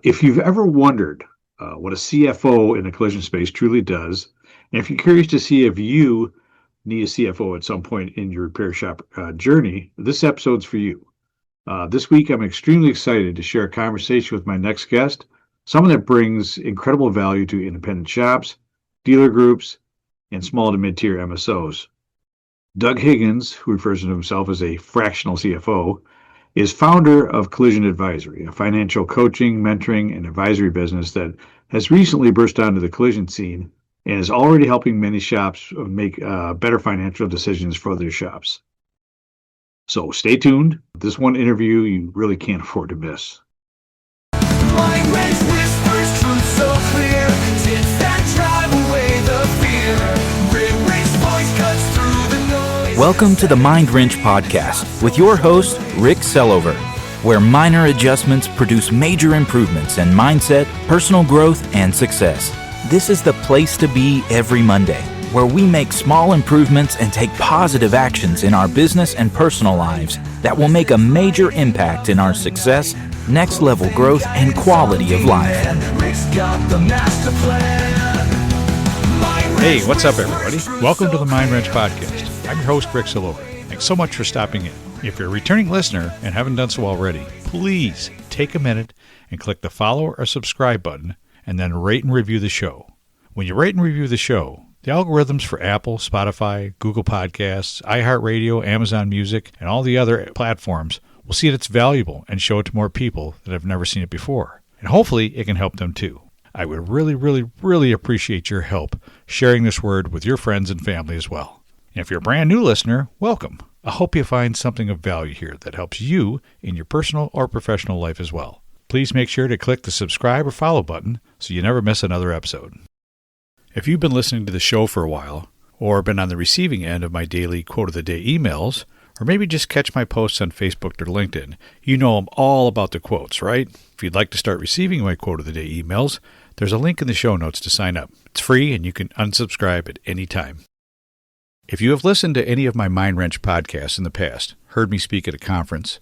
If you've ever wondered what a CFO in the collision space truly does, and if you're curious to see if you need a CFO at some point in your repair shop journey, this episode's for you. This week, I'm extremely excited to share a conversation with my next guest, someone that brings incredible value to independent shops, dealer groups, and small to mid-tier MSOs. Doug Higgins, who refers to himself as a fractional CFO, is founder of Collision Advisory, a financial coaching, mentoring, and advisory business that has recently burst onto the collision scene and is already helping many shops make better financial decisions for their shops. So stay tuned. This one interview you really can't afford to miss. Whispers truth so clear, tips that drive away the fear. Voice cuts through the noise. Welcome to the Mind Wrench Podcast with your host, Rick Sellover, where minor adjustments produce major improvements in mindset, personal growth, and success. This is the place to be every Monday, where we make small improvements and take positive actions in our business and personal lives that will make a major impact in our success, next level growth, and quality of life. Hey, what's up, everybody? Welcome to the Mind Wrench Podcast. I'm your host, Rick Sellover. Thanks so much for stopping in. If you're a returning listener and haven't done so already, please take a minute and click the follow or subscribe button and then rate and review the show. When you rate and review the show, the algorithms for Apple, Spotify, Google Podcasts, iHeartRadio, Amazon Music, and all the other platforms will see that it's valuable and show it to more people that have never seen it before. And hopefully it can help them too. I would really appreciate your help sharing this word with your friends and family as well. And if you're a brand new listener, welcome. I hope you find something of value here that helps you in your personal or professional life as well. Please make sure to click the subscribe or follow button so you never miss another episode. If you've been listening to the show for a while, or been on the receiving end of my daily quote of the day emails, or maybe just catch my posts on Facebook or LinkedIn, you know I'm all about the quotes, right? If you'd like to start receiving my quote of the day emails, there's a link in the show notes to sign up. It's free and you can unsubscribe at any time. If you have listened to any of my Mind Wrench podcasts in the past, heard me speak at a conference,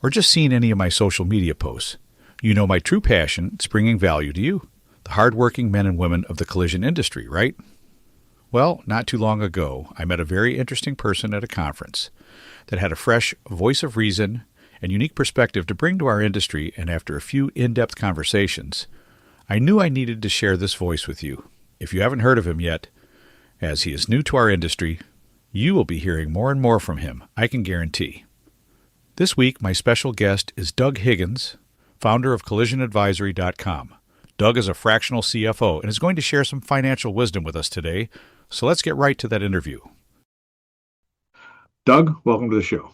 or just seen any of my social media posts, you know my true passion is bringing value to you, the hardworking men and women of the collision industry, right? Well, not too long ago, I met a very interesting person at a conference that had a fresh voice of reason and unique perspective to bring to our industry, and after a few in-depth conversations, I knew I needed to share this voice with you. If you haven't heard of him yet, as he is new to our industry, you will be hearing more and more from him, I can guarantee. This week, my special guest is Doug Higgins, founder of CollisionAdvisory.com. Doug is a fractional CFO and is going to share some financial wisdom with us today, so let's get right to that interview. Doug, welcome to the show.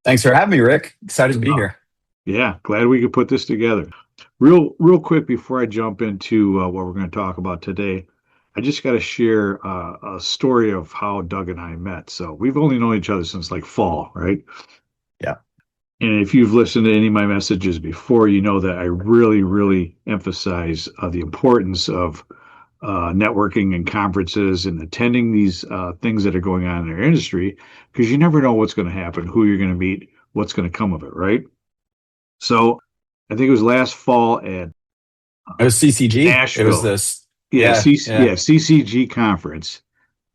Thanks for having me, Rick. Excited to be here. Yeah, glad we could put this together. Real quick before I jump into what we're going to talk about today, I just got to share a story of how Doug and I met. So we've only known each other since like fall, right? Yeah. And if you've listened to any of my messages before, you know that I really emphasize the importance of networking and conferences and attending these things that are going on in our industry, because you never know what's going to happen, who you're going to meet, what's going to come of it, right? So I think it was last fall at it was CCG. Nashville. It was this. CCG conference.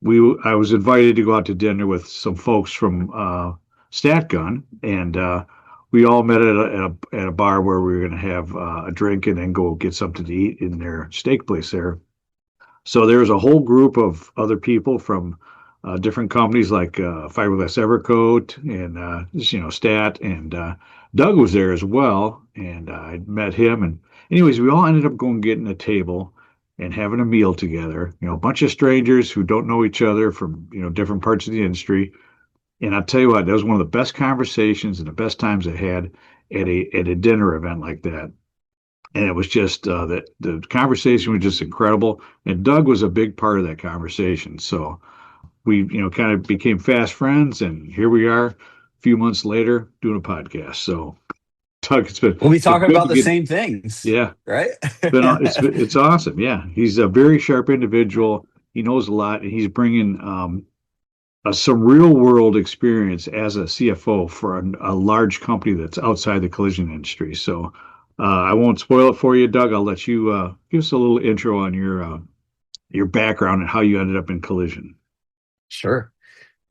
I was invited to go out to dinner with some folks from StatGun, and we all met at a bar where we were going to have a drink and then go get something to eat in their steak place there. So there was a whole group of other people from different companies like Fiberglass Evercoat and Stat, and Doug was there as well, and I met him. And anyways, we all ended up going getting a table and having a meal together. A bunch of strangers who don't know each other from different parts of the industry. And I'll tell you what, that was one of the best conversations and the best times I had at a dinner event like that. And it was just the conversation was just incredible. And Doug was a big part of that conversation. So we, kind of became fast friends. And here we are a few months later doing a podcast. So Doug, we'll be talking about the same things. Yeah. Right. It's awesome. Yeah. He's a very sharp individual. He knows a lot. And he's bringing some real world experience as a CFO for a large company that's outside the collision industry. So I won't spoil it for you, Doug. I'll let you give us a little intro on your background and how you ended up in collision. Sure.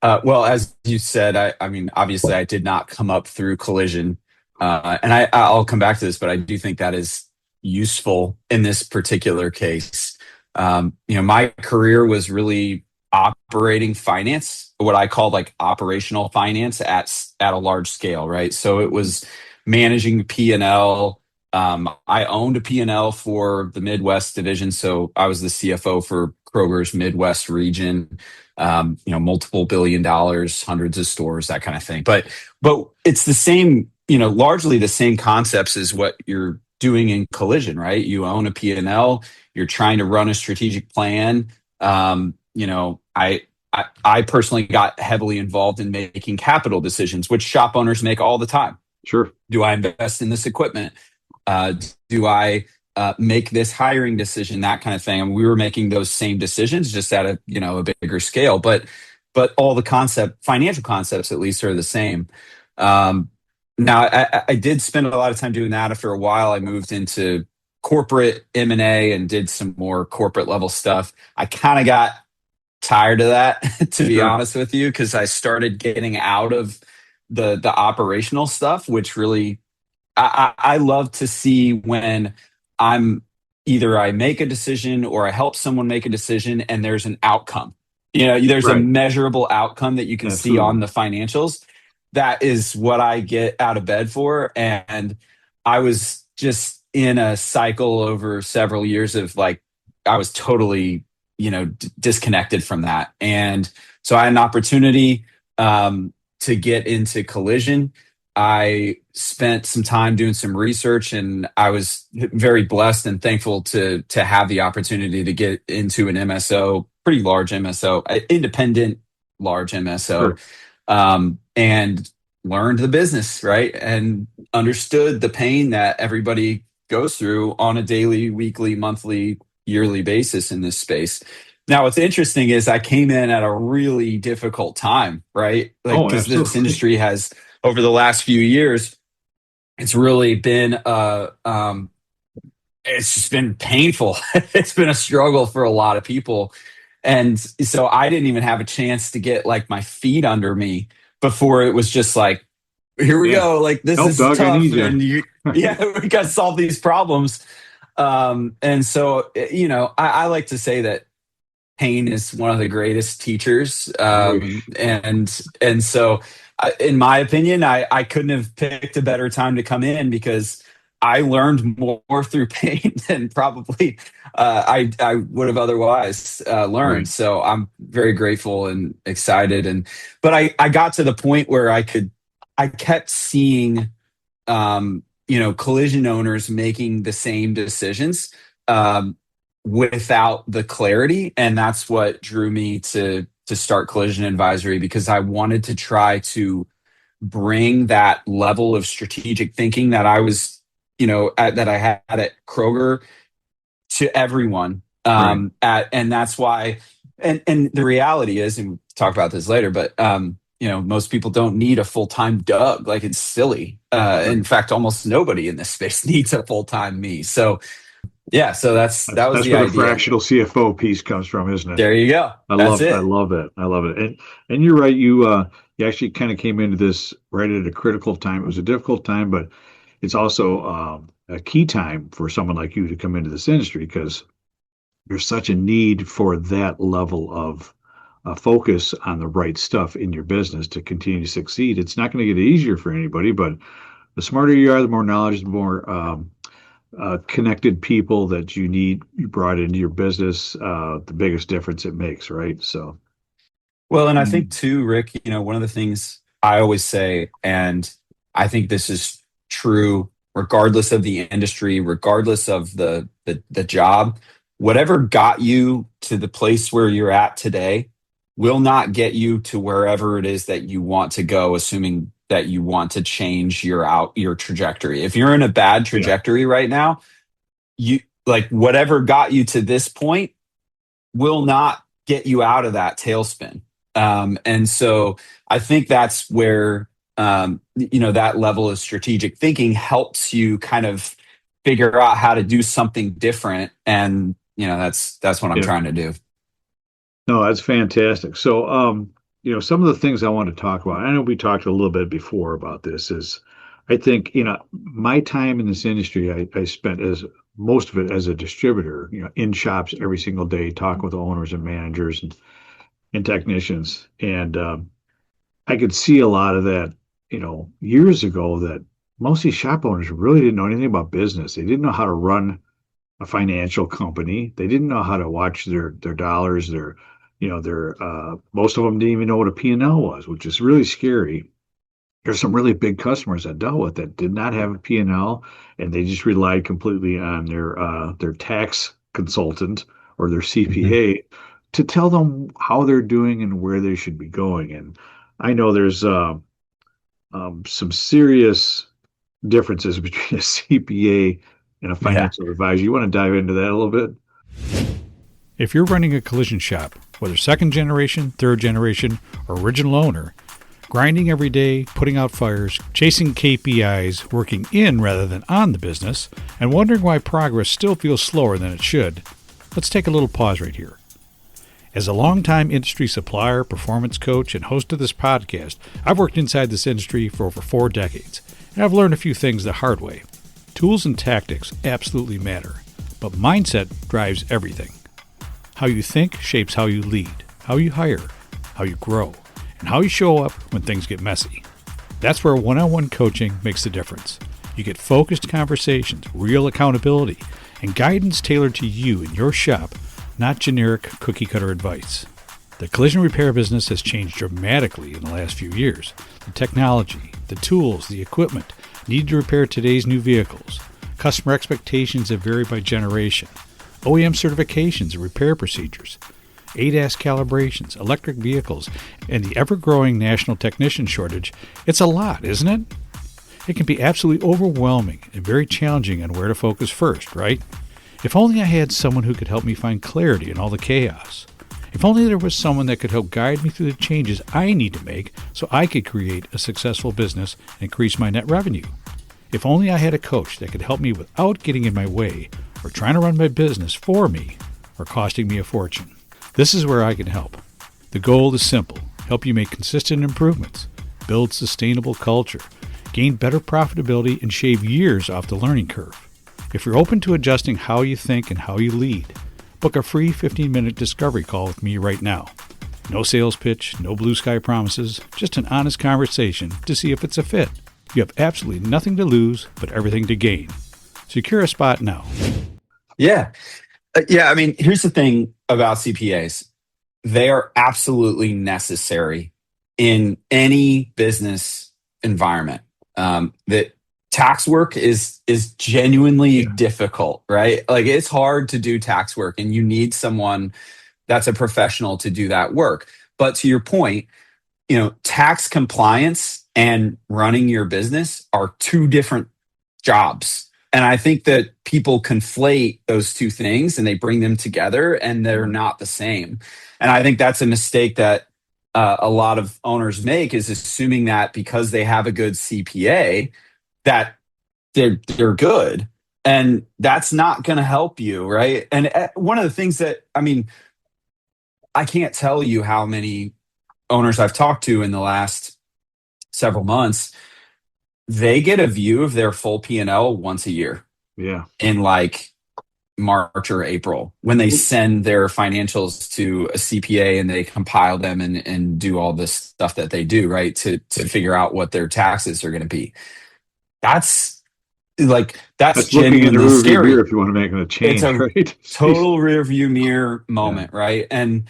Well, as you said, I mean, obviously, I did not come up through collision, and I'll come back to this, but I do think that is useful in this particular case. My career was really operating finance, what I call like operational finance at a large scale, right? So it was managing P&L. I owned a P&L for the Midwest division, so I was the CFO for Kroger's Midwest region. Multiple billion dollars, hundreds of stores, that kind of thing. But it's the same, largely the same concepts as what you're doing in collision, right? You own a P&L, you're trying to run a strategic plan. I personally got heavily involved in making capital decisions, which shop owners make all the time. Sure. Do I invest in this equipment? Do I make this hiring decision, that kind of thing? And we were making those same decisions just at a bigger scale, but all the financial concepts at least are the same. Now I did spend a lot of time doing that. After a while, I moved into corporate M&A and did some more corporate level stuff. I kind of got tired of that, to be honest with you, because I started getting out of the operational stuff, which really I love to see when I make a decision or I help someone make a decision and there's an outcome. There's a measurable outcome that you can see on the financials. That is what I get out of bed for. And I was just in a cycle over several years of like, I was totally, disconnected from that. And so I had an opportunity to get into collision. I spent some time doing some research, and I was very blessed and thankful to have the opportunity to get into an MSO, pretty large MSO, independent large MSO, and learned the business, right? And understood the pain that everybody goes through on a daily, weekly, monthly, yearly basis in this space. Now, what's interesting is I came in at a really difficult time, right? Like, because this industry has, over the last few years, it's really been it's just been painful. It's been a struggle for a lot of people. And so I didn't even have a chance to get like my feet under me before it was just like, here we go. Like, this is Doug, tough. And we got to solve these problems. And so, I like to say that pain is one of the greatest teachers. And so, in my opinion, I couldn't have picked a better time to come in, because I learned more through pain than probably I would have otherwise learned. Right. So I'm very grateful and excited. But I got to the point where I kept seeing, collision owners making the same decisions without the clarity. And that's what drew me to start Collision Advisory, because I wanted to try to bring that level of strategic thinking that I was, that I had at Kroger to everyone. And that's why, and the reality is, and we'll talk about this later, but, most people don't need a full-time Doug. Like, it's silly. In fact, almost nobody in this space needs a full-time me. So, yeah, so that was the idea. That's where the fractional CFO piece comes from, isn't it? There you go. I love it. And you're right. You actually kind of came into this right at a critical time. It was a difficult time, but it's also a key time for someone like you to come into this industry, because there's such a need for that level of focus on the right stuff in your business to continue to succeed. It's not going to get easier for anybody, but the smarter you are, the more knowledge, the more connected people that you brought into your business, the biggest difference it makes, right? So, well, and I think too, Rick, one of the things I always say, and I think this is true regardless of the industry, regardless of the job, whatever got you to the place where you're at today will not get you to wherever it is that you want to go, assuming that you want to change your trajectory. If you're in a bad trajectory right now, you like whatever got you to this point will not get you out of that tailspin. And so I think that's where that level of strategic thinking helps you kind of figure out how to do something different. And, that's what I'm Yeah. trying to do. No, that's fantastic. So, some of the things I want to talk about, I know we talked a little bit before about this, is I think, my time in this industry, I spent as most of it as a distributor, in shops every single day, talking with owners and managers and technicians. And I could see a lot of that, years ago, that most of these shop owners really didn't know anything about business. They didn't know how to run a financial company. They didn't know how to watch their dollars, their most of them didn't even know what a P&L was, which is really scary. There's some really big customers I dealt with that did not have a P&L, and they just relied completely on their tax consultant or their CPA to tell them how they're doing and where they should be going. And I know there's some serious differences between a CPA and a Yeah. financial advisor. You want to dive into that a little bit? If you're running a collision shop, whether second generation, third generation, or original owner, grinding every day, putting out fires, chasing KPIs, working in rather than on the business, and wondering why progress still feels slower than it should, let's take a little pause right here. As a longtime industry supplier, performance coach, and host of this podcast, I've worked inside this industry for over 4 decades, and I've learned a few things the hard way. Tools and tactics absolutely matter, but mindset drives everything. How you think shapes how you lead, how you hire, how you grow, and how you show up when things get messy. That's where one-on-one coaching makes the difference. You get focused conversations, real accountability, and guidance tailored to you and your shop, not generic cookie-cutter advice. The collision repair business has changed dramatically in the last few years. The technology, the tools, the equipment needed to repair today's new vehicles. Customer expectations have varied by generation. OEM certifications and repair procedures, ADAS calibrations, electric vehicles, and the ever-growing national technician shortage. It's a lot, isn't it? It can be absolutely overwhelming and very challenging on where to focus first, right? If only I had someone who could help me find clarity in all the chaos. If only there was someone that could help guide me through the changes I need to make so I could create a successful business and increase my net revenue. If only I had a coach that could help me without getting in my way or trying to run my business for me or costing me a fortune. This is where I can help. The goal is simple: help you make consistent improvements, build sustainable culture, gain better profitability, and shave years off the learning curve. If you're open to adjusting how you think and how you lead, book a free 15-minute discovery call with me right now. No sales pitch, no blue sky promises, just an honest conversation to see if it's a fit. You have absolutely nothing to lose, but everything to gain. Secure a spot now. Yeah. I mean, here's the thing about CPAs. They are absolutely necessary in any business environment. That tax work is genuinely difficult, right? Like, it's hard to do tax work, and you need someone that's a professional to do that work. But to your point, tax compliance and running your business are 2 different jobs. And I think that people conflate those 2 things and they bring them together, and they're not the same. And I think that's a mistake that a lot of owners make, is assuming that because they have a good CPA that they're good. And that's not going to help you, right? And one of the things that, I can't tell you how many owners I've talked to in the last several months. They get a view of their full P&L once a year. Yeah. In like March or April, when they send their financials to a CPA and they compile them and do all this stuff that they do, right, to figure out what their taxes are going to be. That's looking in the rearview mirror if you want to make a change. It's a right? total rearview mirror moment, right? And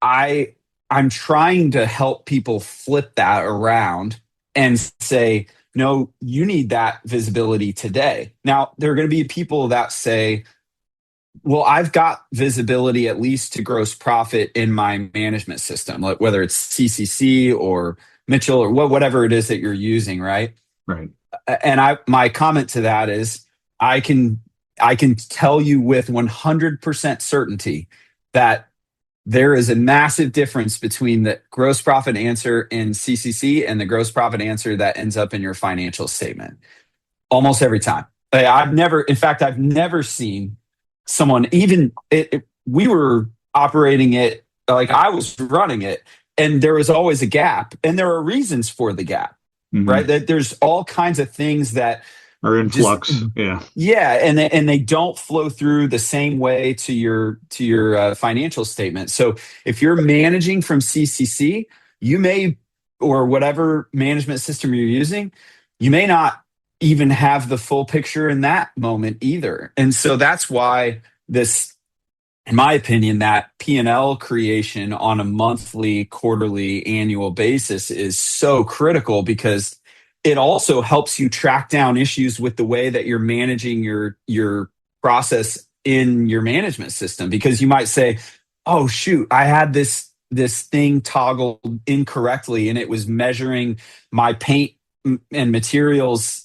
I'm trying to help people flip that around and say, no, you need that visibility today. Now, there are going to be people that say, well, I've got visibility at least to gross profit in my management system, like whether it's CCC or Mitchell or whatever it is that you're using, right? Right. And my comment to that is, I can tell you with 100% certainty that there is a massive difference between the gross profit answer in CCC and the gross profit answer that ends up in your financial statement. Almost every time. I've never seen someone even we were operating it like I was running it, and there was always a gap, and there are reasons for the gap, right? Mhm. That there's all kinds of things that Or in just flux. Yeah. yeah, and they don't flow through the same way to your financial statement. So if you're managing from CCC, you may, or whatever management system you're using, you may not even have the full picture in that moment either. And so that's why this, in my opinion, that P&L creation on a monthly, quarterly, annual basis is so critical, because it also helps you track down issues with the way that you're managing your process in your management system. Because you might say, oh shoot, I had this thing toggled incorrectly, and it was measuring my paint and materials,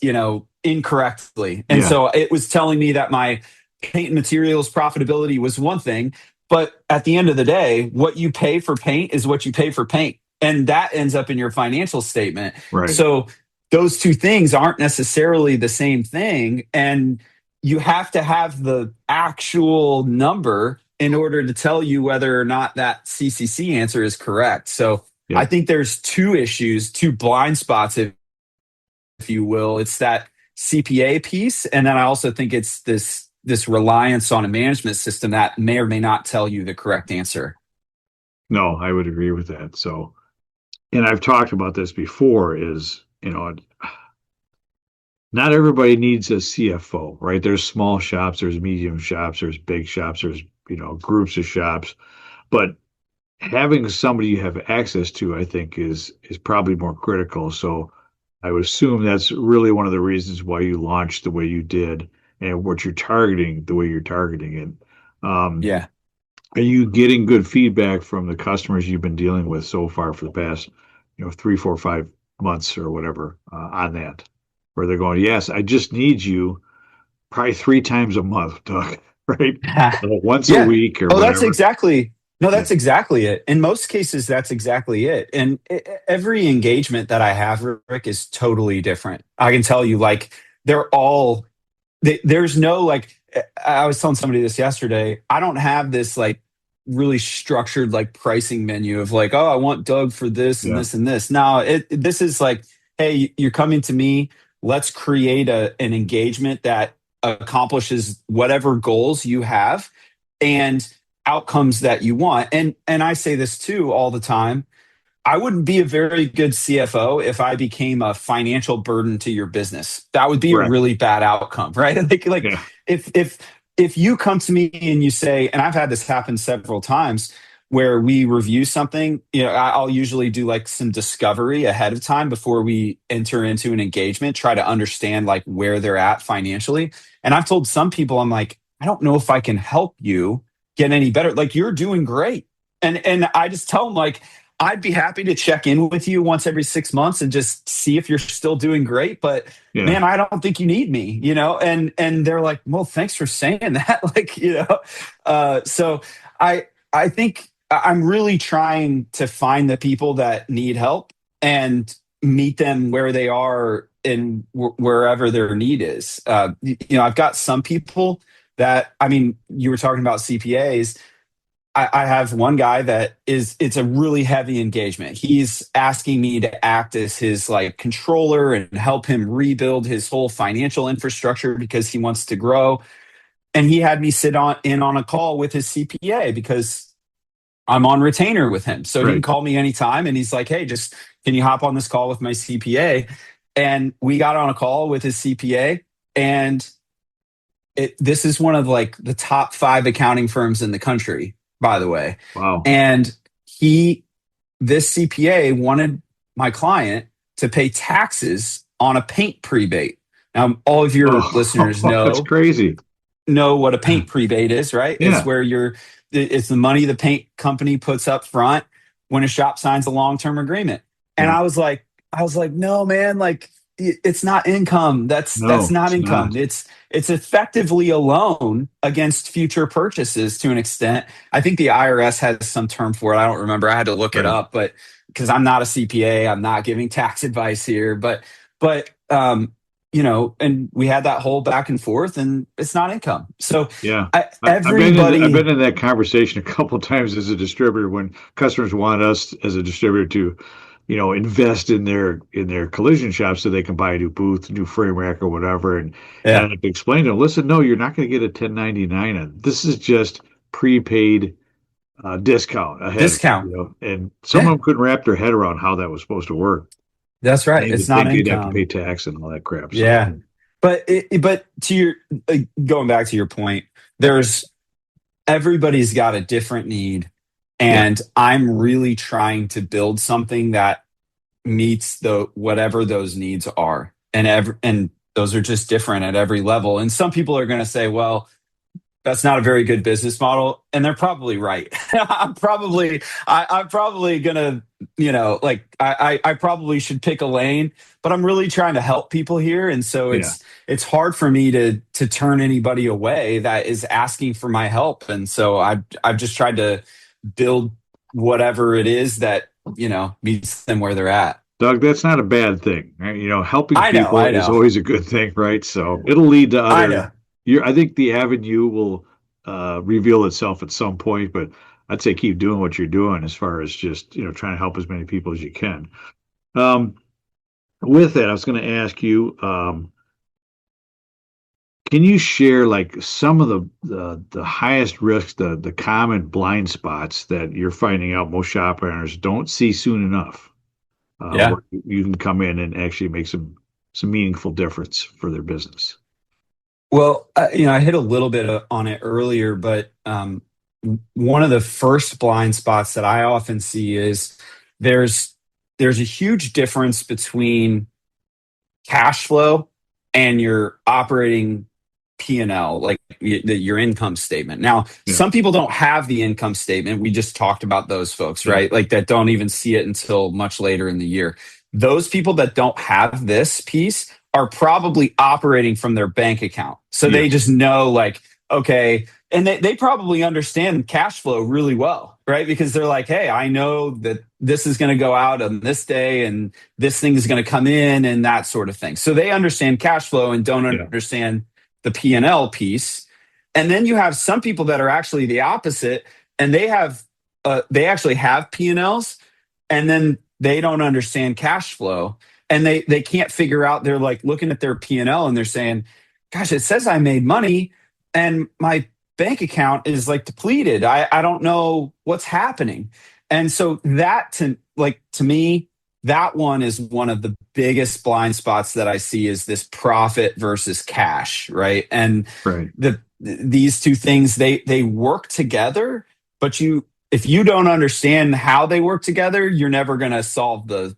incorrectly. And Yeah. so it was telling me that my paint and materials profitability was one thing, but at the end of the day, what you pay for paint is what you pay for paint, and that ends up in your financial statement. Right. So those two things aren't necessarily the same thing, and you have to have the actual number in order to tell you whether or not that CCC answer is correct. So I Yep. think there's two issues, two blind spots, if you will. It's that CPA piece, and then I also think it's this reliance on a management system that may or may not tell you the correct answer. No, I would agree with that. So, and I've talked about this before, is, not everybody needs a CFO, right? There's small shops, there's medium shops, there's big shops, there's, groups of shops. But having somebody you have access to, I think, is probably more critical. So I would assume that's really one of the reasons why you launched the way you did, and what you're targeting the way you're targeting it. Yeah. Are you getting good feedback from the customers you've been dealing with so far for the past, 3, 4, 5 months or whatever, on that? Where they're going, yes, I just need you probably 3 times a month, Doug, right? Once a Yeah. week or Oh, that's whatever. exactly. No, Yeah. that's exactly it. In most cases, that's exactly it. And every engagement that I have, Rick, is totally different. I can tell you, like, they're all, there's no, like, I was telling somebody this yesterday. I don't have this, like, really structured, like, pricing menu of, like, oh, I want Doug for this and Yeah. this and this. No, this is like, hey, you're coming to me. Let's create an engagement that accomplishes whatever goals you have and outcomes that you want. And I say this too all the time. I wouldn't be a very good CFO if I became a financial burden to your business. That would be a Correct. really bad outcome, right? Like Yeah. if you come to me and you say, and I've had this happen several times where we review something, I'll usually do like some discovery ahead of time before we enter into an engagement, try to understand like where they're at financially. And I've told some people, I'm like, I don't know if I can help you get any better. Like, you're doing great. And I just tell them, like, I'd be happy to check in with you once every 6 months and just see if you're still doing great. But Yeah. man, I don't think you need me, and they're like, well, thanks for saying that. Like, so I think I'm really trying to find the people that need help and meet them where they are in wherever their need is. I've got some people that, I mean, you were talking about CPAs. I have one guy that it's a really heavy engagement. He's asking me to act as his like controller and help him rebuild his whole financial infrastructure because he wants to grow. And he had me sit on a call with his CPA because I'm on retainer with him. So he can Right. call me anytime. And he's like, hey, just can you hop on this call with my CPA? And we got on a call with his CPA, and this is one of like the top 5 accounting firms in the country, by the way. Wow. And this CPA wanted my client to pay taxes on a paint prebate. Now, all of your listeners Oh, that's crazy. know what a paint prebate is, right? It's Yeah. where it's the money the paint company puts up front when a shop signs a long-term agreement. And Yeah. I was like, no, man, like, it's not income. That's No, not it's income. not. It's effectively a loan against future purchases to an extent. I think the IRS has some term for it. I don't remember. I had to look it Right. up, but because I'm not a CPA, I'm not giving tax advice here. But and we had that whole back and forth, and it's not income. So Yeah. I've everybody, been in that conversation a couple of times as a distributor when customers want us as a distributor to, invest in their collision shop so they can buy a new booth, new frame rack or whatever. And I yeah, have to explain to them, listen, no, you're not going to get a 1099 on. This is just prepaid discount ahead of discount. and some of Yeah, them couldn't wrap their head around how that was supposed to work. that's right. They It's would not think they'd have to pay income. tax and all that crap. So Yeah. But to your going back to your point, there's everybody's got a different need, yeah, and I'm really trying to build something that meets the whatever those needs are, and those are just different at every level. And some people are going to say, well, that's not a very good business model, and they're probably right. I'm probably gonna, I probably should pick a lane, but I'm really trying to help people here, and so yeah. it's hard for me to turn anybody away that is asking for my help, and so I've just tried to build whatever it is that meets them where they're at. Doug, that's not a bad thing, right? Helping I people is know, always a good thing, right? So it'll lead to I other. know. I think the avenue will reveal itself at some point, but I'd say keep doing what you're doing as far as just trying to help as many people as you can. Um, with that, I was going to ask you, can you share like some of the highest risks, the common blind spots that you're finding out most shop owners don't see soon enough? Yeah. Where you can come in and actually make some meaningful difference for their business. Well, I hit a little bit on it earlier, but one of the first blind spots that I often see is there's there's a huge difference between cash flow and your operating P&L, like your income statement. Now, Yeah, some people don't have the income statement. We just talked about those folks, yeah, right? Like that don't even see it until much later in the year. Those people that don't have this piece are probably operating from their bank account. So they yes, just know, like, okay, and they probably understand cash flow really well, right? Because they're like, hey, I know that this is going to go out on this day and this thing is going to come in and that sort of thing. So they understand cash flow and don't yeah, understand the P&L piece. And then you have some people that are actually the opposite, and they actually have P&Ls, and then they don't understand cash flow, and they can't figure out. They're like looking at their P&L and they're saying, gosh, it says I made money and my bank account is like depleted. I don't know what's happening. And so that to me, that one is one of the biggest blind spots that I see is this profit versus cash, right? And right. these two things, they work together, but if you don't understand how they work together, you're never going to solve the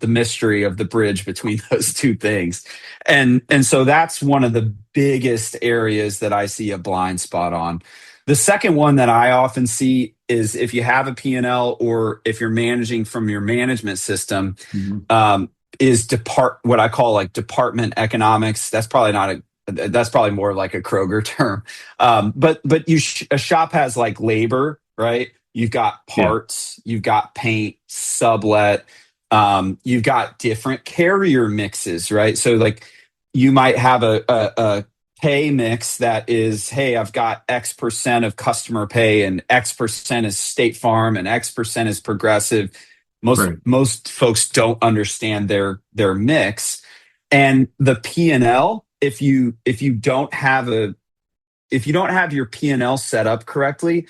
mystery of the bridge between those two things. And so that's one of the biggest areas that I see a blind spot on. The second one that I often see is if you have a P&L or if you're managing from your management system, Mhm. is what I call like department economics. That's probably more like a Kroger term. But a shop has like labor, right? You've got Yeah, parts, you've got paint, sublet, you've got different carrier mixes, right? So like you might have a pay mix that is, hey, I've got X% of customer pay and X% is State Farm and X% is Progressive. Most right. most folks don't understand their mix, and the P&L. If you don't have your P&L set up correctly,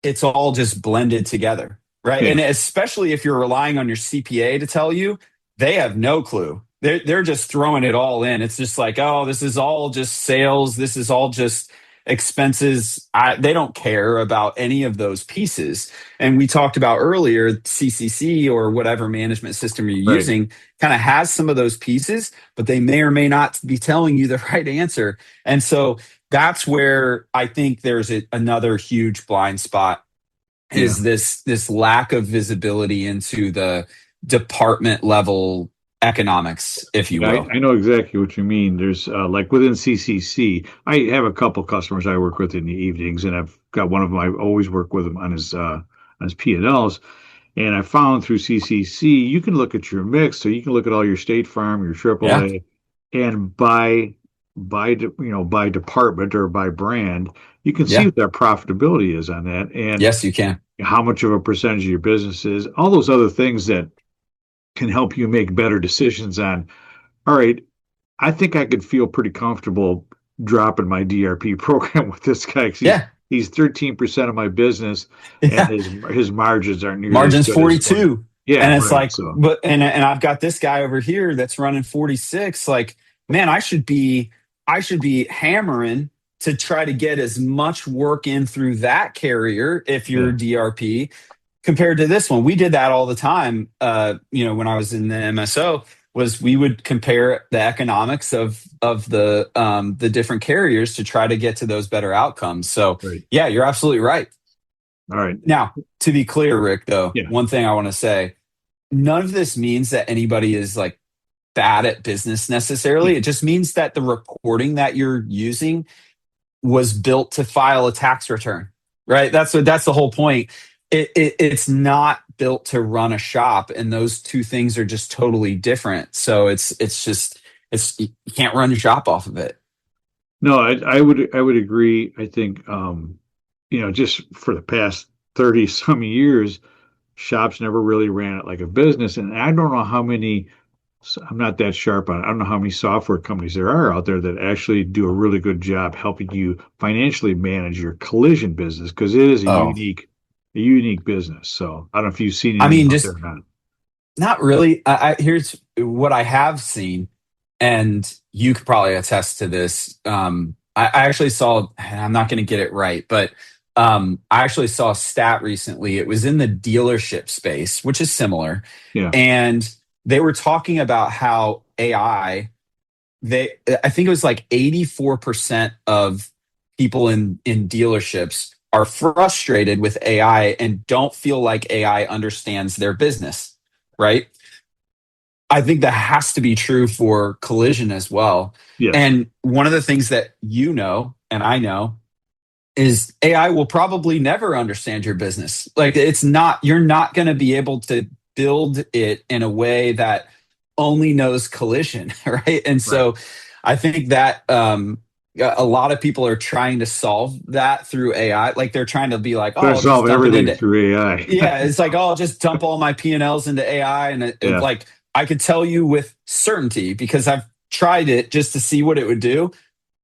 it's all just blended together, right? Yeah, And especially if you're relying on your CPA to tell you, they have no clue. They're just throwing it all in. It's just like, oh, this is all just sales. This is all just expenses. They don't care about any of those pieces. And we talked about earlier, CCC or whatever management system you're right. using kind of has some of those pieces, but they may or may not be telling you the right answer. And so that's where I think there's another huge blind spot Yeah. is this lack of visibility into the department level economics, if you Yeah, will. I know exactly what you mean. There's like within CCC, I have a couple customers I work with in the evenings, and I've got one of them I always work with him on his P&Ls. And I found through CCC, you can look at your mix, so you can look at all your State Farm, your Yeah. AAA, and by department or by brand, you can see Yeah. what their profitability is on that, and Yes, you can. how much of a percentage of your business is, all those other things that can help you make better decisions on, all right, I think I could feel pretty comfortable dropping my DRP program with this guy because Yeah. he's 13% of my business, and Yeah. his margins aren't nearly as Margin's good as what. 42. Yeah, And it's right. like, So but and I've got this guy over here that's running 46. Like, man, I should be hammering to try to get as much work in through that carrier if you're yeah, DRP compared to this one. We did that all the time. When I was in the MSO, was we would compare the economics of the different carriers to try to get to those better outcomes. So right. yeah, you're absolutely right. All right. Now, to be clear, Rick, though, Yeah. one thing I want to say, none of this means that anybody is like bad at business necessarily. Yeah. It just means that the reporting that you're using was built to file a tax return, right? That's the whole point. It's not built to run a shop, and those two things are just totally different. So it's you can't run your shop off of it. No, I would agree. I think just for the past 30 some years, shops never really ran it like a business. And I don't know how many, I'm not that sharp on it. I don't know how many software companies there are out there that actually do a really good job helping you financially manage your collision business, because it is a Oh, unique business. So I don't know if you've seen I anything mean, out just there or not. not really. Here's what I have seen, and you could probably attest to this. I actually saw, I'm not going to get it right, but I actually saw a stat recently. It was in the dealership space, which is similar. Yeah. And they were talking about how AI, I think it was like 84% of people in dealerships are frustrated with AI and don't feel like AI understands their business, right? I think that has to be true for collision as well. Yes. And one of the things that and I know is AI will probably never understand your business. Like, you're not going to be able to build it in a way that only knows collision, right? And Right. so I think that a lot of people are trying to solve that through AI. Like, they're trying to be like, oh, Try to I'll just solve dump it everything into, through AI. yeah, it's like, oh, I'll just dump all my P&Ls into AI. And Yeah. like, I could tell you with certainty because I've tried it just to see what it would do.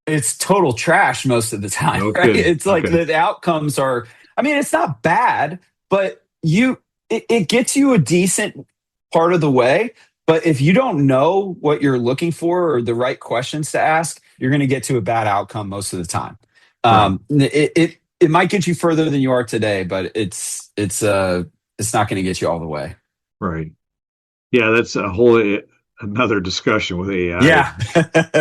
It's total trash most of the time, No right? kidding. It's like Okay. the outcomes are, I mean, it's not bad, but it gets you a decent part of the way. But if you don't know what you're looking for or the right questions to ask, you're going to get to a bad outcome most of the time. Right. It might get you further than you are today, but it's not going to get you all the way. Right. Yeah, that's another discussion with AI. Yeah,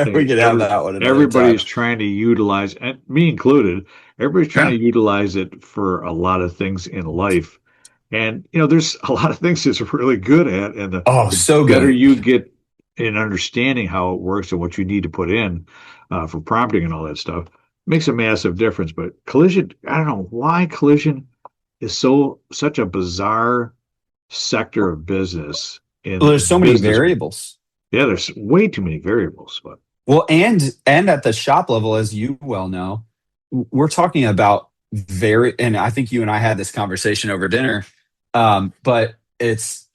we could have that one another Everybody's time. trying to utilize, and me included, everybody's trying Yeah. to utilize it for a lot of things in life. And there's a lot of things it's really good at, and Oh, the so better good. you get in understanding how it works and what you need to put in for prompting and all that stuff, makes a massive difference. But collision, I don't know why collision is such a bizarre sector of business Well, in there's so many business. variables. Yeah, there's way too many variables, but Well, and at the shop level, as you well know, we're talking about and I think you and I had this conversation over dinner. But it's,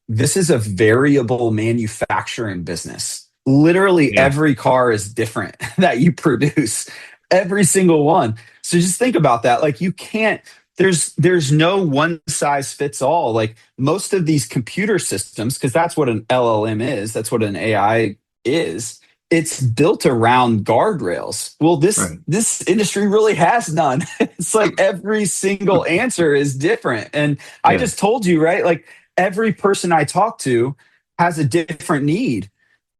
this is a variable manufacturing business. Literally yeah, every car is different that you produce, every single one. So just think about that. Like, you can't, there's no one size fits all. Like, most of these computer systems, because that's what an LLM is, that's what an AI is, it's built around guardrails. Well, this right, this industry really has none. It's like every single answer is different. And I yeah, just told you, right? Like, every person I talk to has a different need.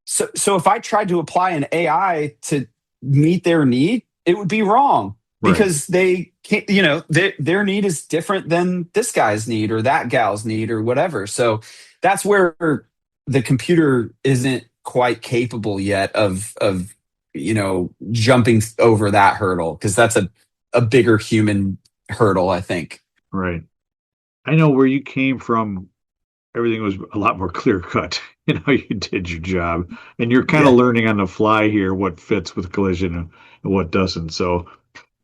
So if I tried to apply an AI to meet their need, it would be wrong right, because they can't, their need is different than this guy's need or that gal's need or whatever. So that's where the computer isn't quite capable yet of jumping over that hurdle, because that's a bigger human hurdle, I think. right. I know where you came from. Everything was a lot more clear cut. in how you did your job, and you're kind of Yeah. learning on the fly here what fits with collision and what doesn't. So,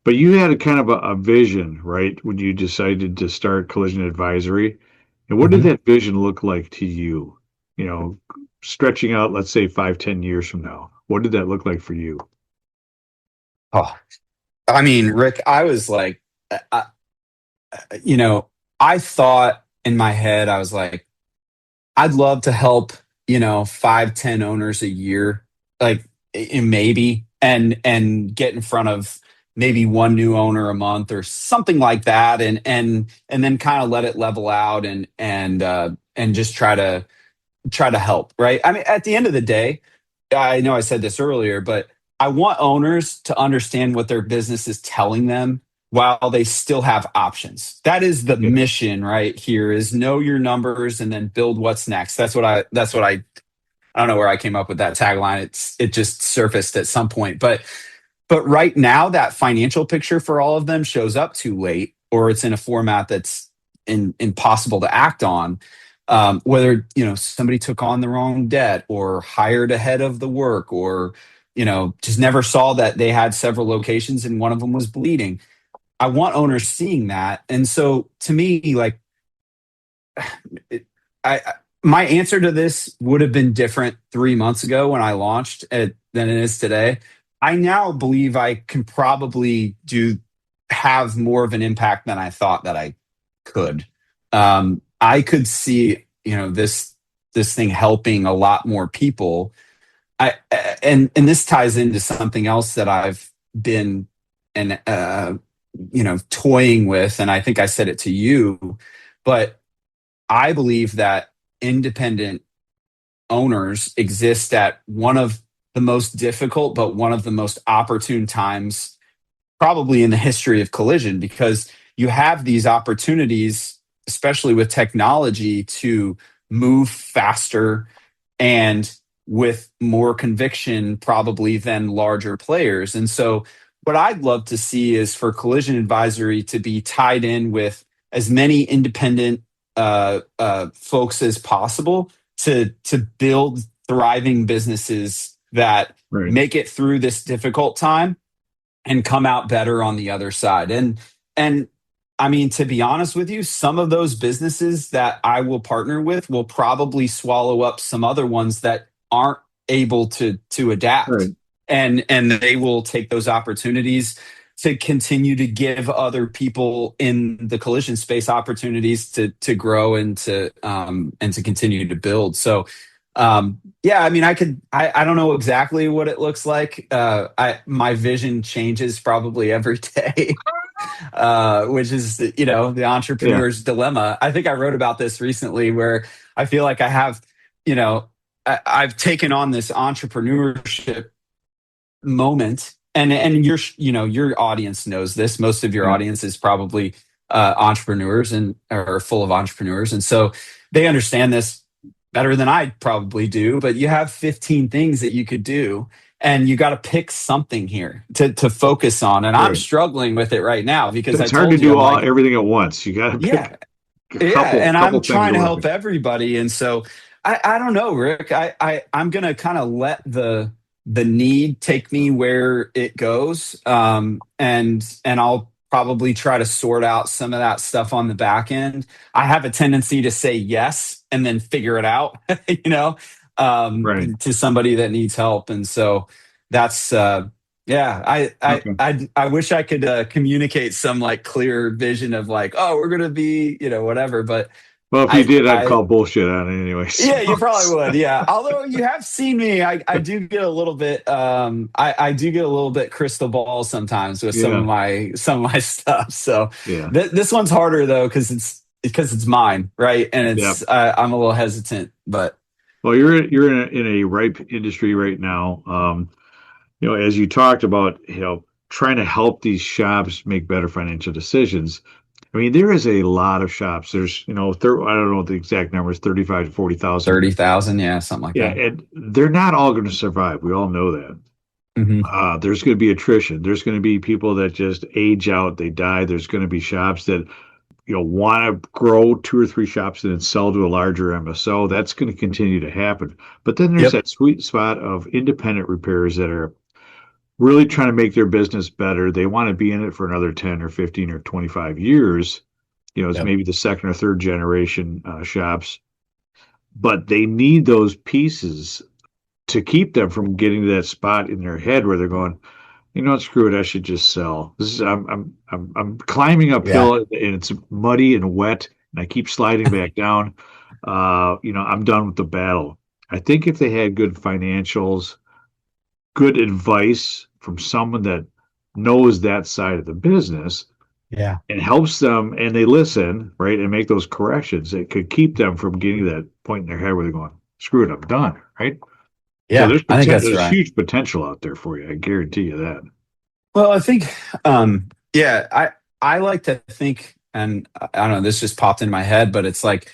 but you had a kind of a vision, right, when you decided to start collision advisory. And what did Mhm. that vision look like to you? You know, stretching out, let's say 5, 10 years from now, what did that look like for you? Oh, I mean, Rick, I was like, you know, I thought in my head, I was like, I'd love to help, 5, 10 owners a year, like maybe, and get in front of maybe one new owner a month or something like that, and then kind of let it level out and just try to help, right? I mean, at the end of the day, I know I said this earlier, but I want owners to understand what their business is telling them while they still have options. That is the Yeah, mission right here, is know your numbers and then build what's next. I don't know where I came up with that tagline. It just surfaced at some point. But right now that financial picture for all of them shows up too late, or it's in a format that's impossible to act on. Whether somebody took on the wrong debt or hired ahead of the work, or just never saw that they had several locations and one of them was bleeding. I want owners seeing that. And so to me, like, it, my answer to this would have been different 3 months ago when I launched it than it is today. I now believe I can probably do have more of an impact than I thought that I could. I could see, this thing helping a lot more people. I and this ties into something else that I've been and toying with, and I think I said it to you, but I believe that independent owners exist at one of the most difficult, but one of the most opportune times probably in the history of collision, because you have these opportunities, especially with technology, to move faster and with more conviction probably than larger players. And so what I'd love to see is for collision advisory to be tied in with as many independent folks as possible to build thriving businesses that right. make it through this difficult time and come out better on the other side. And I mean, to be honest with you, some of those businesses that I will partner with will probably swallow up some other ones that aren't able to adapt. Right. And they will take those opportunities to continue to give other people in the collision space opportunities to grow and to continue to build. So yeah, I mean, I don't know exactly what it looks like. My vision changes probably every day. Which is, the Yeah. entrepreneur's dilemma. I think I wrote about this recently, where I feel like I have, I've taken on this entrepreneurship moment, and your audience knows this. Most of your Yeah. audience is probably entrepreneurs and are full of entrepreneurs, and so they understand this better than I probably do. But you have 15 things that you could do, and you got to pick something here to focus on. And I'm Right. struggling with it right now because I It's hard to told you, do I'm like, everything at once. You got to yeah, pick a yeah, couple and I'm things trying to to work help with. everybody. And so I don't know, Rick. I'm gonna kind of let the need take me where it goes. And I'll probably try to sort out some of that stuff on the back end. I have a tendency to say yes and then figure it out, Right. to somebody that needs help. And so that's yeah, Okay. I wish I could communicate some like clear vision of like, oh, we're gonna be, whatever. But Well, if you I did, I'd I call bullshit on it anyway. yeah, you So, probably would. Yeah. Although you have seen me, I do get a little bit I do get a little bit crystal ball sometimes with yeah. some of my stuff. So Yeah. this one's harder though, because it's mine, right? And Yeah. I'm a little hesitant, but Well, you're in a ripe industry right now. As you talked about, trying to help these shops make better financial decisions. I mean, there is a lot of shops. There's, I don't know what the exact number is, 35 to 40,000. 30,000, yeah, something like Yeah, that. and they're not all going to survive. We all know that. Hmm. There's going to be attrition. There's going to be people that just age out, they die. There's going to be shops that want to grow 2 or 3 shops and then sell to a larger MSO, that's going to continue to happen. But then there's Yep. that sweet spot of independent repairers that are really trying to make their business better. They want to be in it for another 10 or 15 or 25 years. It's Yep. maybe the second or third generation shops, but they need those pieces to keep them from getting to that spot in their head where they're going, screw it, I should just sell. I'm climbing Yeah. uphill and it's muddy and wet, and I keep sliding back down. I'm done with the battle. I think if they had good financials, good advice from someone that knows that side of the business Yeah. and helps them, and they listen, right, and make those corrections, it could keep them from getting to that point in their head where they're going, screw it, I'm done, right? So Yeah. I think that's there's right. huge potential out there for you. I guarantee you that. Well, I think, yeah, I like to think, and I don't know, this just popped in my head, but it's like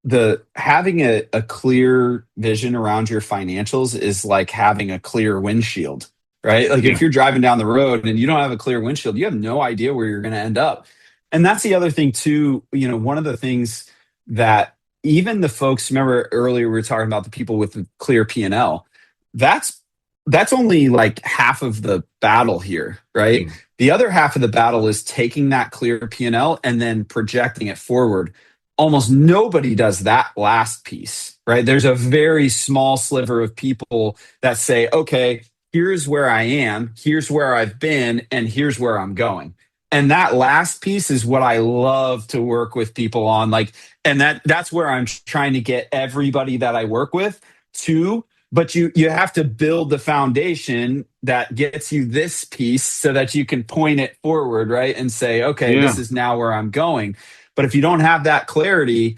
the having a clear vision around your financials is like having a clear windshield, right? Like Yeah. if you're driving down the road and you don't have a clear windshield, you have no idea where you're going to end up. And that's the other thing too, one of the things that even the folks, remember earlier we were talking about the people with the clear P&L. That's that's only like half of the battle here, right? Mm. The other half of the battle is taking that clear P&L and then projecting it forward. Almost nobody does that last piece, right? There's a very small sliver of people that say, okay, here's where I am, here's where I've been, and here's where I'm going. And that last piece is what I love to work with people on. Like, and that's where I'm trying to get everybody that I work with to. But you have to build the foundation that gets you this piece so that you can point it forward, right? And say, okay, Yeah. this is now where I'm going. But if you don't have that clarity,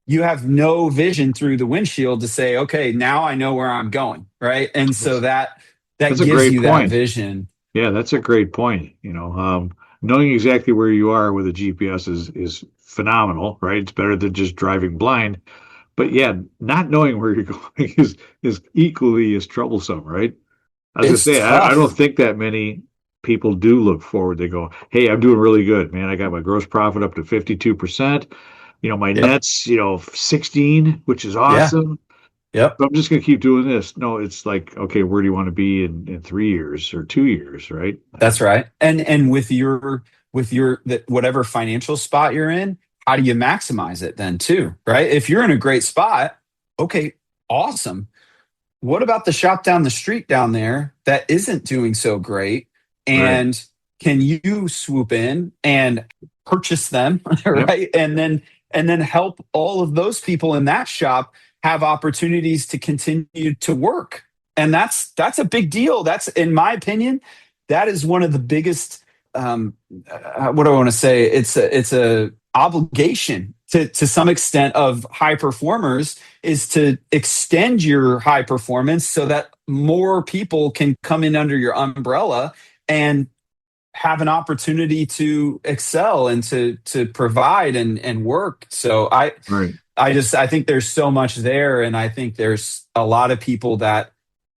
you have no vision through the windshield to say, okay, now I know where I'm going, right? And so that That's a gives great you that point. vision. Yeah, that's a great point. Knowing exactly where you are with a GPS is phenomenal, right? It's better than just driving blind. But yeah, not knowing where you're going is equally as troublesome, right? I was gonna It's say, I don't tough. think that many people do look forward. They go, "Hey, I'm doing really good, man. I got my gross profit up to 52%. My Yep. net's 16, which is Yeah. awesome. Yep. So I'm just gonna keep doing this." No, it's like, okay, where do you want to be in 3 years or 2 years, right? That's right. And with your that whatever financial spot you're in, how do you maximize it then too, right? If you're in a great spot, okay, awesome. What about the shop down the street down there that isn't doing so great? Right. And can you swoop in and purchase them, Yep. right? And then help all of those people in that shop have opportunities to continue to work. And that's a big deal. That's, in my opinion, that is one of the biggest, what do I want to say? It's a obligation to some extent of high performers, is to extend your high performance so that more people can come in under your umbrella and have an opportunity to excel and to provide and work. So Right. I think there's so much there, and I think there's a lot of people that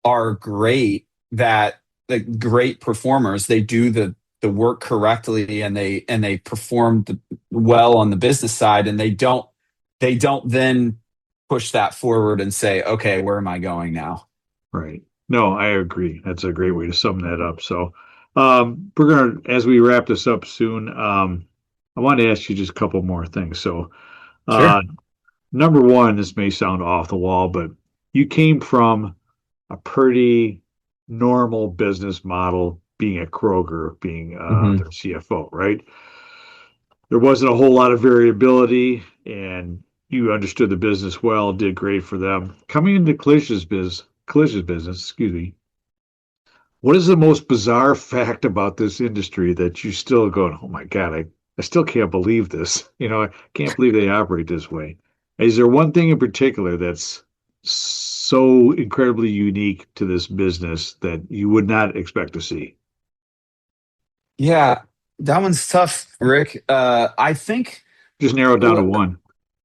are great, that like great performers. They do the work correctly, and they perform well on the business side, and they don't then push that forward and say, okay, where am I going now? Right. No, I agree. That's a great way to sum that up. So, we're gonna, as we wrap this up soon, I want to ask you just a couple more things. So, Sure. uh, number one, this may sound off the wall, but you came from a pretty normal business model, being at Kroger, being Hmm. their CFO, right? There wasn't a whole lot of variability, and you understood the business well, did great for them. Coming into collisions business, excuse me. What is the most bizarre fact about this industry that you still going, oh my God, I still can't believe this. I can't believe they operate this way. Is there one thing in particular that's so incredibly unique to this business that you would not expect to see? Yeah, that one's tough, Rick. I think. Just narrow it down to one.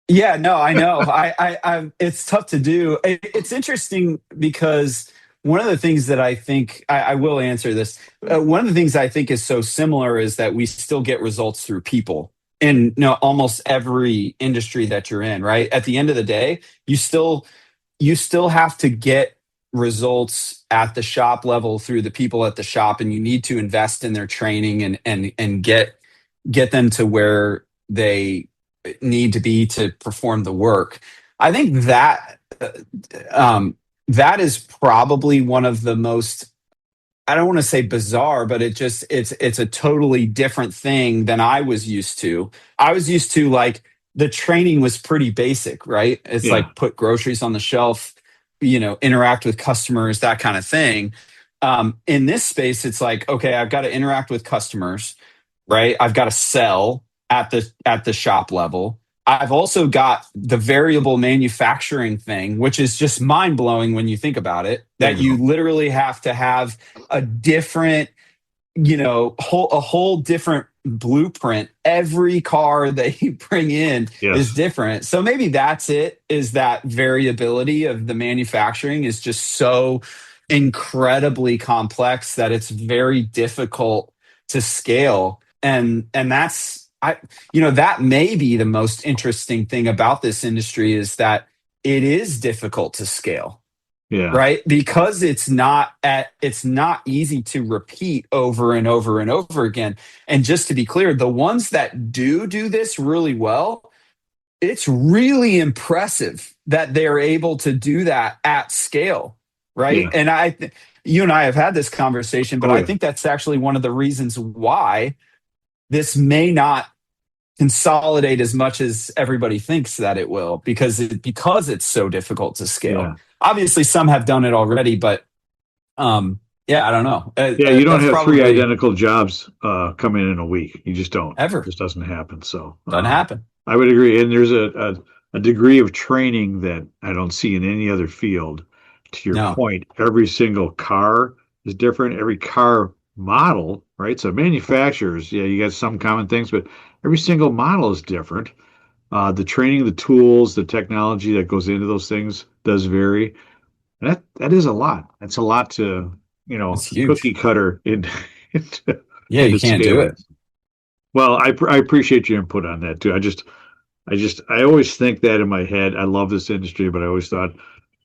Yeah, no, I know. It's tough to do. It's interesting because one of the things that I think I will answer this. One of the things I think is so similar is that we still get results through people, in almost every industry that you're in, right? At the end of the day, you still have to get results at the shop level through the people at the shop, and you need to invest in their training and get them to where they need to be to perform the work. I think that is probably one of the most, I don't want to say bizarre, but it's a totally different thing than I was used to. I was used to, like, the training was pretty basic, right? It's Yeah. like put groceries on the shelf, interact with customers, that kind of thing. In this space, it's like, okay, I've got to interact with customers, right? I've got to sell at the shop level. I've also got the variable manufacturing thing, which is just mind blowing when you think about it, I that you know. literally have to have a different, a whole different blueprint. Every car that you bring in is Yes. different. So maybe that's it, is that variability of the manufacturing is just so incredibly complex that it's very difficult to scale. And that's, that may be the most interesting thing about this industry, is that it is difficult to scale, Yeah. right? Because it's not easy to repeat over and over and over again. And just to be clear, the ones that do this really well, it's really impressive that they're able to do that at scale, right? Yeah. And you and I have had this conversation, but Oh I yeah. think that's actually one of the reasons why this may not consolidate as much as everybody thinks that it will, because it's so difficult to scale. Yeah. Obviously, some have done it already, but yeah, I don't know. Yeah. You don't That's have three probably identical jobs come in a week. You just don't. It ever just doesn't happen. So doesn't happen. I would agree. And there's a degree of training that I don't see in any other field. To your No, point, every single car is different. Every car model, right? So manufacturers, yeah, you got some common things, but every single model is different. The training, the tools, the technology that goes into those things does vary. And that is a lot. That's a lot to, it's cookie huge. cutter into, Yeah, you into can't do scaling. it. Well, I appreciate your input on that too. I always think that in my head. I love this industry, but I always thought,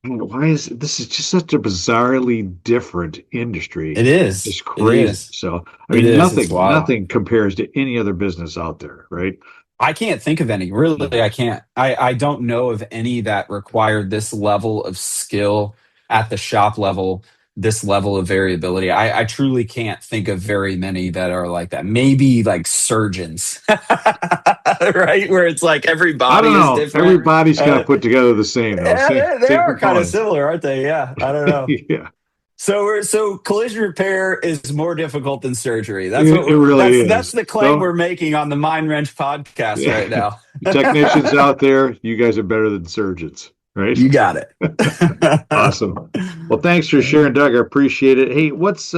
why is this is just such a bizarrely different industry? It is. It's It crazy. is. So, I It mean, is. It's wild. nothing compares to any other business out there, right? I can't think of any. Really, I can't. I don't know of any that require this level of skill at the shop level, this level of variability. I truly can't think of very many that are like that. Maybe like surgeons, right? Where it's like every I don't body is know. different. Everybody's kind Uh, of put together the same, though. yeah, they Same are kind of components. similar, aren't they? Yeah, I don't know. Yeah, So collision repair is more difficult than surgery. That's it really that's is. the claim we're So, making on the Mind Wrench podcast yeah, right now. technicians out there, you guys are better than surgeons, right? You got it. Awesome. Well, thanks for sharing, Doug. I appreciate it. Hey, what's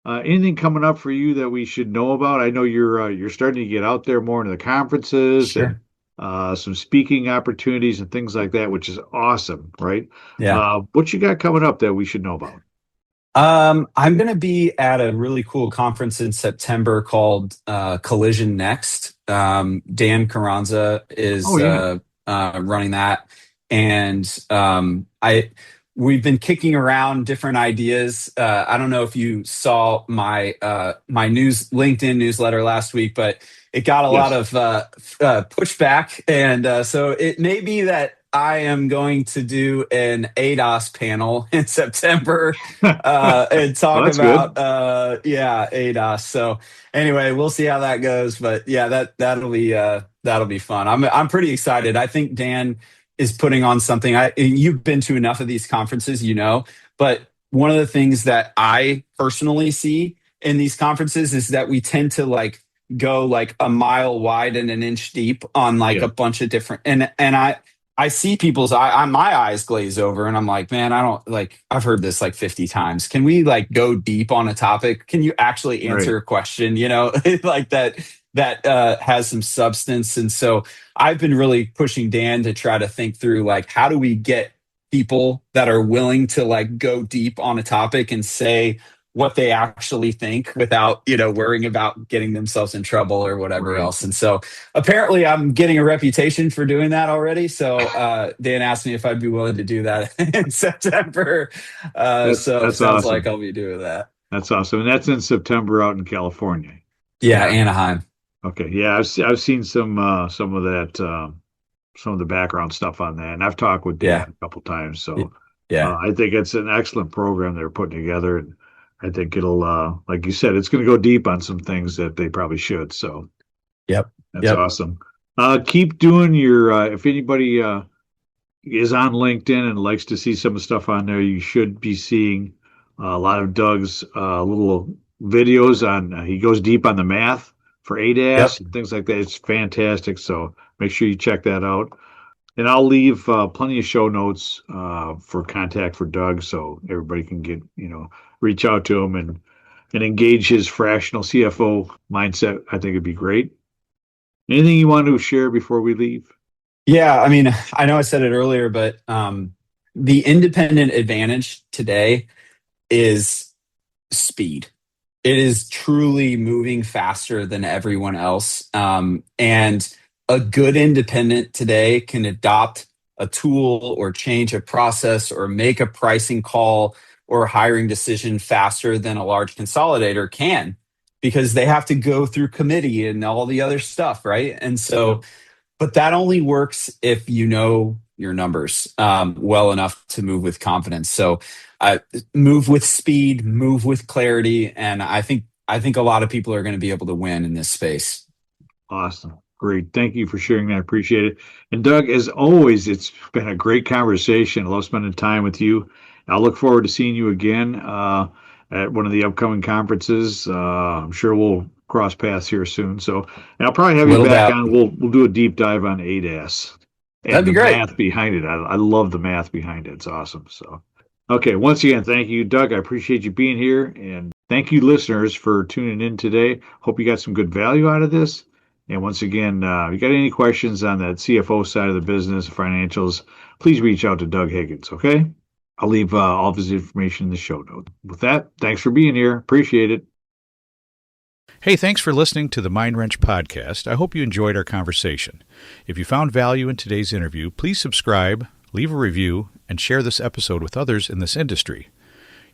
anything coming up for you that we should know about? I know you're starting to get out there more into the conferences and Sure. some speaking opportunities and things like that, which is awesome, right? Yeah. What you got coming up that we should know about? I'm going to be at a really cool conference in September called Collision Next. Dan Carranza Oh is yeah. running that, and I we've been kicking around different ideas. I don't know if you saw my news LinkedIn newsletter last week, but it got a lot Yes. of pushback, and so it may be that I am going to do an ADOS panel in September and Well, talk that's good. about yeah, ADOS. So anyway, we'll see how that goes, but yeah, that'll be fun. I'm pretty excited. I think Dan is putting on something. You've been to enough of these conferences, but one of the things that I personally see in these conferences is that we tend to like go like a mile wide and an inch deep on like Yeah. a bunch of different, and I see my eyes glaze over, and I'm like, man, I don't like. I've heard this like 50 times. Can we like go deep on a topic? Can you actually Right. answer a question? Like that has some substance. And so I've been really pushing Dan to try to think through like how do we get people that are willing to like go deep on a topic and say what they actually think without, worrying about getting themselves in trouble or whatever else. And so apparently I'm getting a reputation for doing that already. So Dan asked me if I'd be willing to do that in September. So That's sounds awesome. like I'll be doing that. That's awesome. And that's in September out in California. Yeah, Anaheim. Okay. Yeah, I've seen some of that some of the background stuff on that, and I've talked with Dan Yeah. a couple times. So Yeah. I think it's an excellent program they're putting together, and I think it'll, like you said, it's going to go deep on some things that they probably should. So Yep. that's awesome. Keep doing your. If anybody is on LinkedIn and likes to see some of the stuff on there, you should be seeing a lot of Doug's little videos on. He goes deep on the math for ADAS and things like that. It's fantastic. So make sure you check that out. And I'll leave plenty of show notes for contact for Doug, so everybody can get, reach out to him and engage his fractional CFO mindset. I think it'd be great. Anything you want to share before we leave? Yeah, I mean, I know I said it earlier, but the independent advantage today is speed. It is truly moving faster than everyone else. And a good independent today can adopt a tool or change a process or make a pricing call or a hiring decision faster than a large consolidator can, because they have to go through committee and all the other stuff, right? And so, but that only works if you know your numbers well enough to move with confidence. So move with speed, move with clarity, and I think a lot of people are going to be able to win in this space. Awesome. Great. Thank you for sharing that. I appreciate it. And Doug, as always, it's been a great conversation. I love spending time with you. I look forward to seeing you again at one of the upcoming conferences. I'm sure we'll cross paths here soon. So, and I'll probably have you back on. We'll do a deep dive on ADAS and That'd be the great. math behind it. I love the math behind it. It's awesome. So, okay. Once again, thank you, Doug. I appreciate you being here, and thank you, listeners, for tuning in today. Hope you got some good value out of this. And once again, if you got any questions on that CFO side of the business, financials, please reach out to Doug Higgins, okay? I'll leave all of his information in the show notes. With that, thanks for being here. Appreciate it. Hey, thanks for listening to the Mind Wrench podcast. I hope you enjoyed our conversation. If you found value in today's interview, please subscribe, leave a review, and share this episode with others in this industry.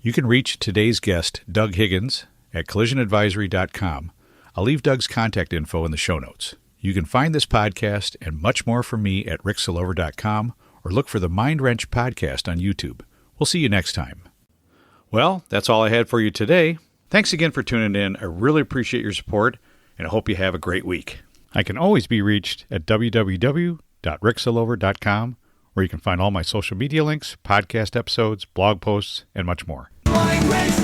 You can reach today's guest, Doug Higgins, at collisionadvisory.com. I'll leave Doug's contact info in the show notes. You can find this podcast and much more from me at ricksalover.com or look for the Mind Wrench podcast on YouTube. We'll see you next time. Well, that's all I had for you today. Thanks again for tuning in. I really appreciate your support, and I hope you have a great week. I can always be reached at www.ricksalover.com, where you can find all my social media links, podcast episodes, blog posts, and much more. Mind Wrench